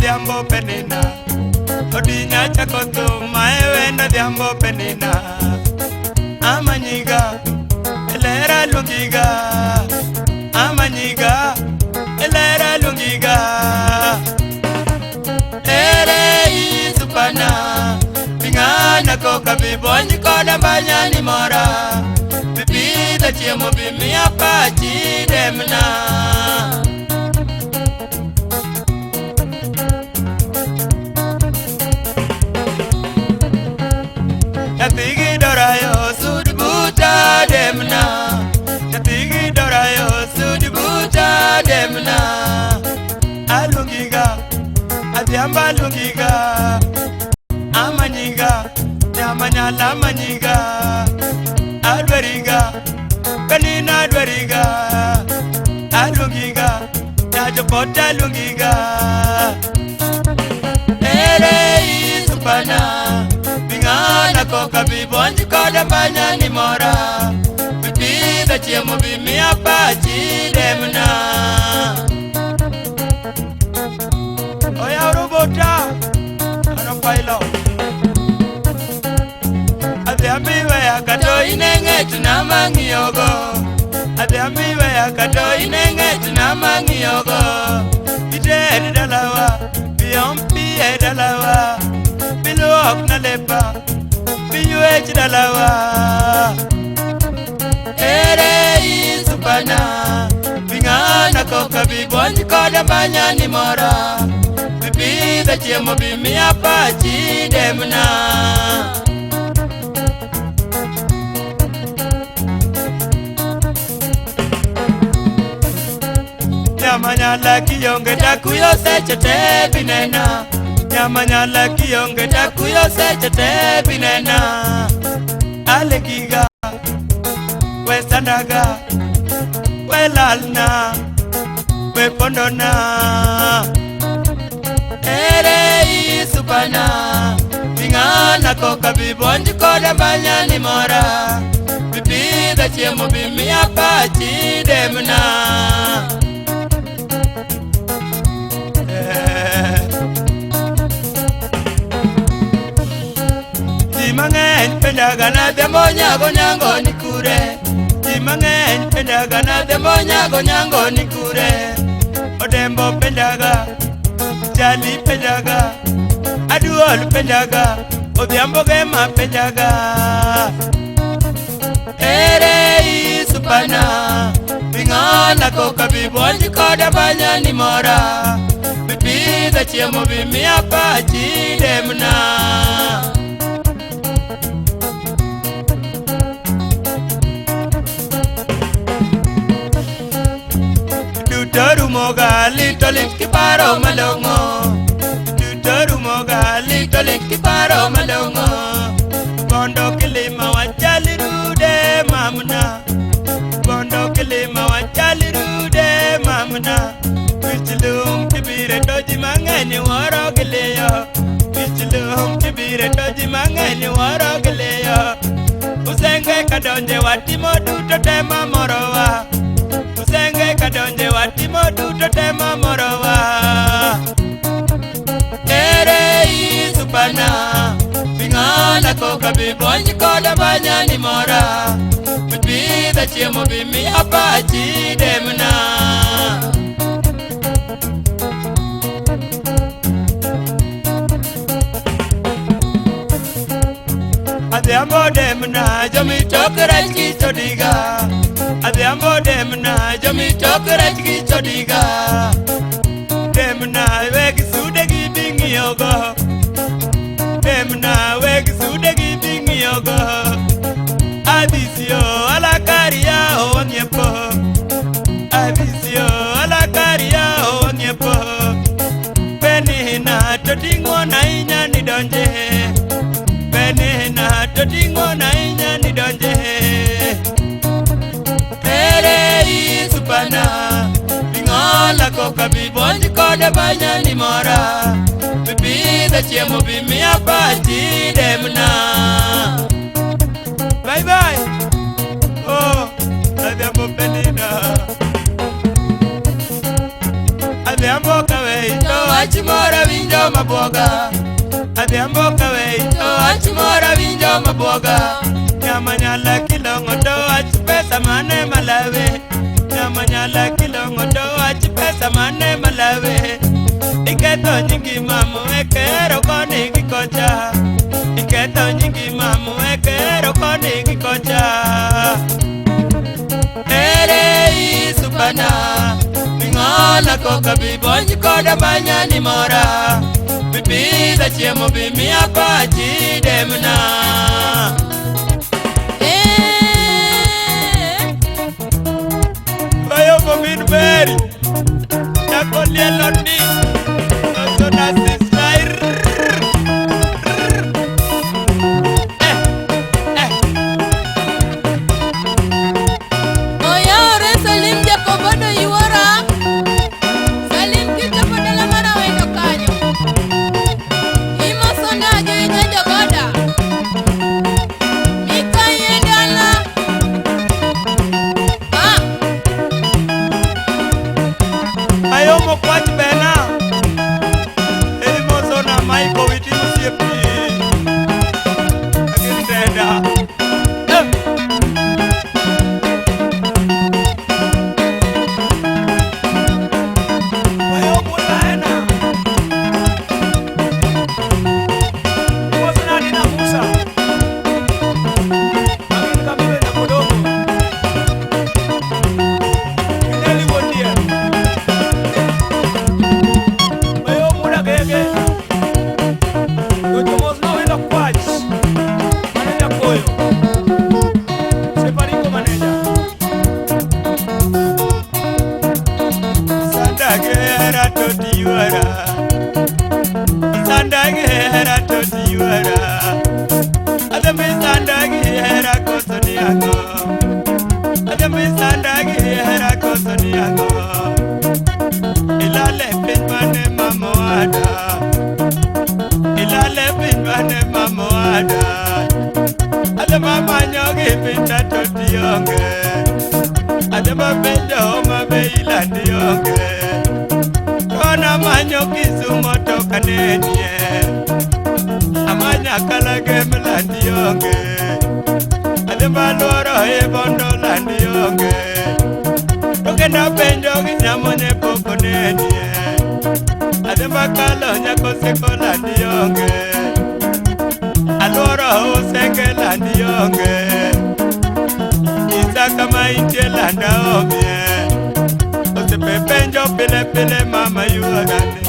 diambo penina Odinya chakoto maewenda diambo penina Amanyiga elera lungiga Amanyiga elera lungiga Ere isupana Bingana koka bibonyi koda banyani mora Bibida chiemo bimi apachi demna Yatigi dorayo sudibuta demna Yatigi dorayo sudibuta demna Alungiga Adiamba lungiga Amanyiga Yamanyala manyiga Alweriga Kanina alweriga Alungiga Yajopota lungiga Ere isupana Bingana koka bibonji koda banyani mora Bibida chiemo bimi apachi demna Oya robota Pailo Adhiambiwe ya kato inenge tunamangi yogo Adhiambiwe ya kato inenge tunamangi yogo Ite dalawa Biyompi dalawa Biluok na lepa Biyue dalawa Ere isupana Bingana koka bibonji koda banyani mora Bibida chiemo bimi apachi demna Nyamanyala kiyonge takuyo sechete binena Nyamanyala kiyonge takuyo sechete binena Alegiga We sandaga We lalna We pondona Ere isupana Bingana koka bibonji koda banyani mora Bibida chiemo bimi apachi demna Jimangen pendaga na demo nyago nyango nikure Jimangen pendaga na demo nyago nyango nikure Odembo pendaga Jali pendaga Aduol pendaga Odhiambo gema pendaga Ere isupana Bingana koka bibonji koda banyani mora Bibida chiemo bimi apachi demna Dutoru moga lito linki paro malongo Dutoru moga lito linki paro malongo Bondo kilima wachali rude mamuna Bondo kilima wachali rude mamuna Wichilum kibire doji mangeni waro gileyo Wichilum kibire doji mangeni waro gileyo Usenge kadonje watimo duto tema morowa Usenge kadonje watimo duto tema morowa Ere isupana Bingana koka bibonji koda banyani mora Bibida chiemo bimi apachi demna Adhiambo demna jomi tokra chodiga Adhiambo demna jomi tokra chodiga Demna wegi sudegi bingi yogo Demna wegi sudegi bingi yogo Adisio alakaria onyepo Adisio alakaria onyepo Penina totingo na inya ni donje Penina totingo na inya ni donje Ere isupana Bingola koka bibonji koda banyani mora Bibida chiemo bimi apachi demna Bye bye Oh, Adhiambo penina Adhiambo kawe ito achimora winjo mabuoga adhiambo kaweito achimora winjo mabuoga nyamanyala kilongo do ach pesa mane malawe nyamanyala kilongo do ach pesa mane malawe iketo nyingi mamu ekero koni kikocha iketo nyingi mamu ekero koni kikocha ere isupana mingola koka bibonji koda banyani mora bibida chiemo bimia pachi demna Bayo bomin beri Yako lieloni Oso nasi slair Oyore Salim Jacobodo Iwara Salim kita padala mana wendo kanyo Ima sonda joinya jogoda Mika yedala Ayo mo kwach bena Eli mo zona maiko witi musiepi Agin tenda Ayo mo laena Mo zona nina musa Agin kamile na kodogo Ineli wondia Bayo muna gege Yotomos no eno kwach Maneja koyo Separiko maneja Sandagera totiwara Sandagera totiwara Adami sandagera kosoniago Adami sandagera kosoniago Ilale pinmane mamoada Ilale pinmane mamoada Adama manyogi pinta totiyonge Adama benjo mabe ilandiyonge Kona manyogi sumo toka nenye Amanya kalage melandiyonge Adama loro ebondo landiyonge Tokenda benjo ginyamone poko nenye Adama kalo nyako seko landiyonge Aloro usenge landiyonge Isa kama inche landa omye Osepe benjo pile pile mama yuagane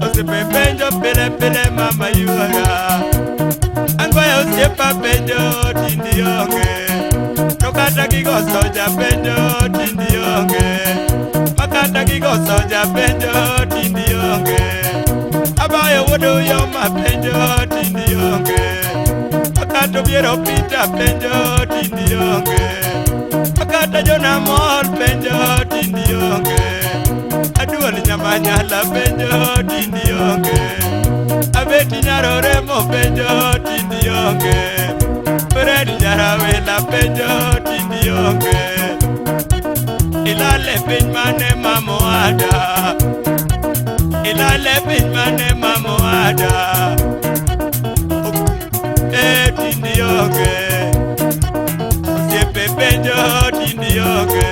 Osepe benjo pile pile mama yuaga Angoya usepa benjo tindiyonge Tokata kigo soja benjo tindiyonge Makata kigo soja benjo tindiyonge Abayo wodo yoma benjo tindiyonge Makata biero pita benjo tindiyonge Makata jona mol benjo tindiyonge Aduol nyamanyala benjo tindiyonge Abeti nyarore mo benjo tindiyonge Fred Nyarawela benjo tindiyonge Ilale pinmane mamoada Ilale pinmane mamoada Tindiyonge Sepe benjo tindiyonge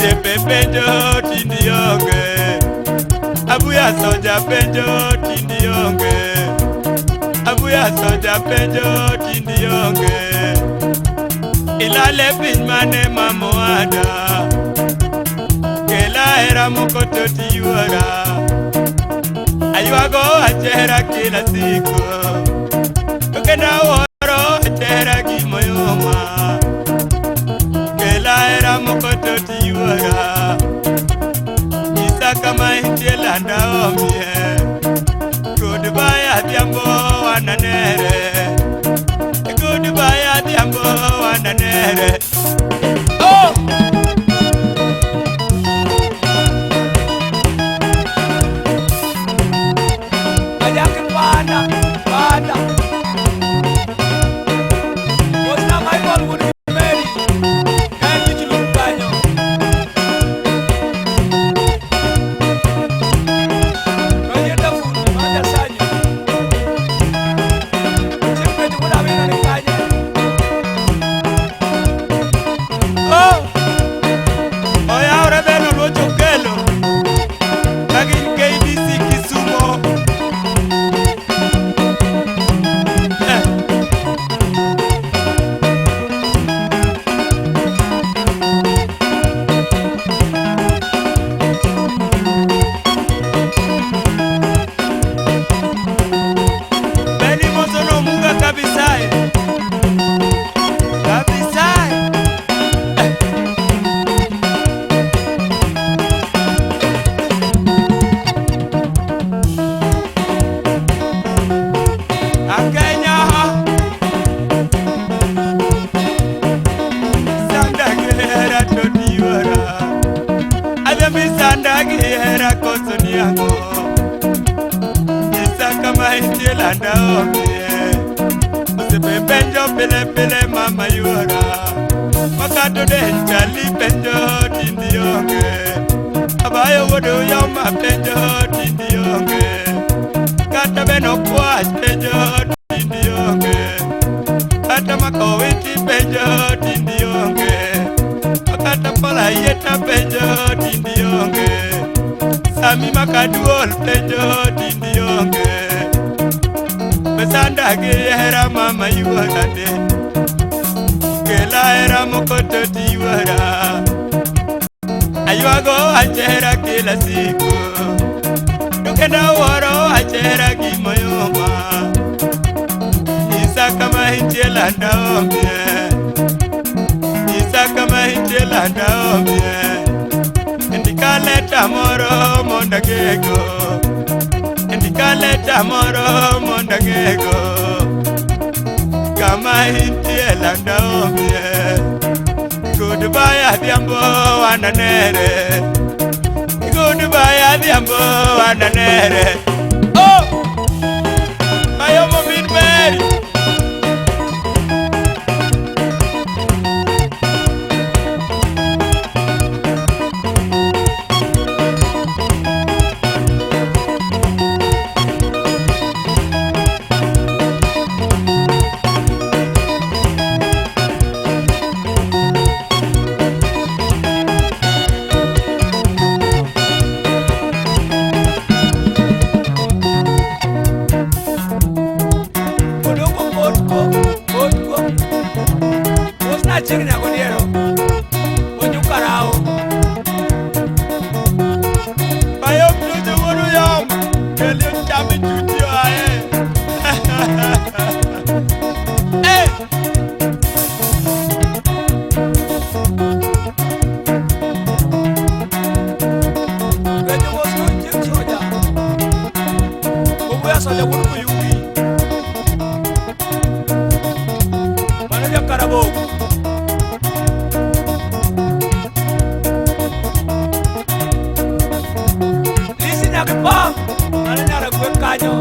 Sepe benjo tindiyonge Abuya soja benjo tindiyonge Abuya soja benjo tindiyonge Ilale pinmane mamoada Kela era mokoto tiwara Ayuago achera kila siku Tokenda woro achera kimoyoma Kela era mokoto tiwara Isa kama inche landa omye Goodbye adiambo wananere Goodbye adiambo wananere Oh! Ayaki pada What's not my fault would be ready Can't you look banyo hera koso niango Isa kama hindi landa omie Usepe penjo pile pile mama yuara Makato de chali penjo tindi yonge Abayo wodo yoma penjo tindi yonge Kata beno kwash penjo tindi yonge Kata makowiti penjo tindi yonge Kata pala yeta penjo tindi yonge Sami makaduol penjo tindi yonge Besanda ge hera mama yuara de Kela hera mokoto tiwara Ayuago achera kila siku Nukenda waro achera kimoyoma Isa kama hinchela naomye Isa kama hinchela naomye Ndikaleta moro mondagego Ndikaleta moro mondagego Kama hinchela naomye Goodbye adhiambo wananere Goodbye adhiambo wananere Oh! Mayomo min Mary Chingna kodiero Oju karao Bayo mnuzi wuru yom Kelio chami chutio ae Eh Kwenye wosu ching soja Kubuya soja wuru kuyubi Manu karabo Lisi nyake pa, nana nyara kwe kanyo